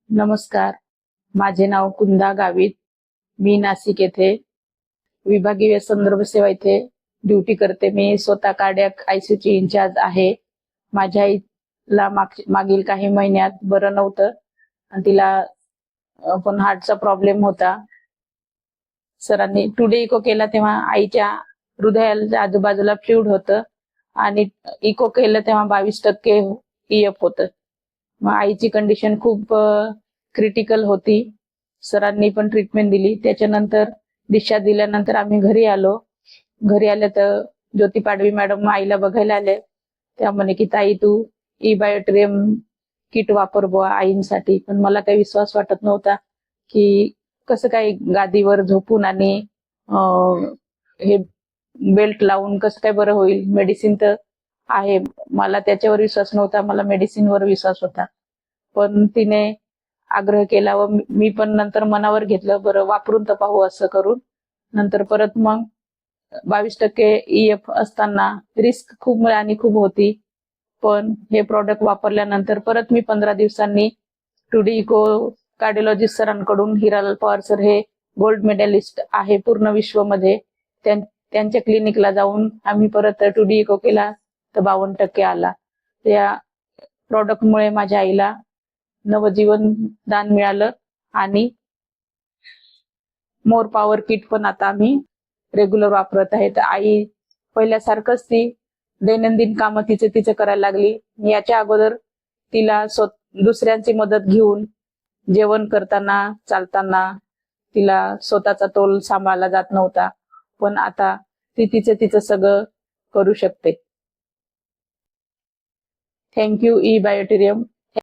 नमस्कार, माझे नाव कुंदा गावित. मी नाशिक येथे विभागीय संदर्भ सेवा येथे ड्युटी करते. मी स्वतः कार्डियक आयसीयूची इंचार्ज आहे. माझ्या आईला मागील काही महिन्यात बरं नव्हतं आणि तिला पण हार्टचा प्रॉब्लेम होता. सरांनी टुडे इको केला तेव्हा आईच्या हृदयाच्या आजूबाजूला फ्लुइड होतं आणि इको केलं तेव्हा 22% ईएफ होतं. मग आईची कंडिशन खूप क्रिटिकल होती. सरांनी पण ट्रीटमेंट दिली. त्याच्यानंतर डिस्चार्ज दिल्यानंतर आम्ही घरी आलो. घरी आले तर ज्योती पाडवी मॅडम आईला बघायला आले. त्या म्हणे की ताई तू ई-बायोटेरियम किट वापर बुवा आईंसाठी. पण मला काही विश्वास वाटत नव्हता की कसं काय गादीवर झोपून आणि हे बेल्ट लावून कसं काय बरं होईल. मेडिसिन तर आहे, मला त्याच्यावर विश्वास नव्हता, मला मेडिसिनवर विश्वास होता. पण तिने आग्रह केला व मी पण नंतर मनावर घेतलं, बरं वापरून तर पाहू असं करून. नंतर परत मग 22% ईएफ असताना रिस्क खूप आणि खूप होती. पण हे प्रॉडक्ट वापरल्यानंतर परत मी 15 दिवसांनी टुडे इको कार्डिओलॉजिस्ट सरांकडून, हिरालाल पवार सर हे गोल्ड मेडलिस्ट आहे पूर्ण विश्वमध्ये, त्यांच्या क्लिनिकला जाऊन आम्ही परत टुडे इको केला तर 52% आला. त्या प्रॉडक्टमुळे माझ्या आईला नवजीवन दान मिळालं आणि मोर पॉवर किट पण आता आम्ही रेग्युलर वापरत आहे. तर आई पहिल्यासारखंच ती दैनंदिन कामं तिचं करायला लागली. याच्या अगोदर तिला दुसऱ्यांची मदत घेऊन जेवण करताना, चालताना तिला स्वतःचा तोल सांभाळला जात नव्हता. पण आता ती तिचं सगळं करू शकते. थँक्यू ई-बायोटेरियम.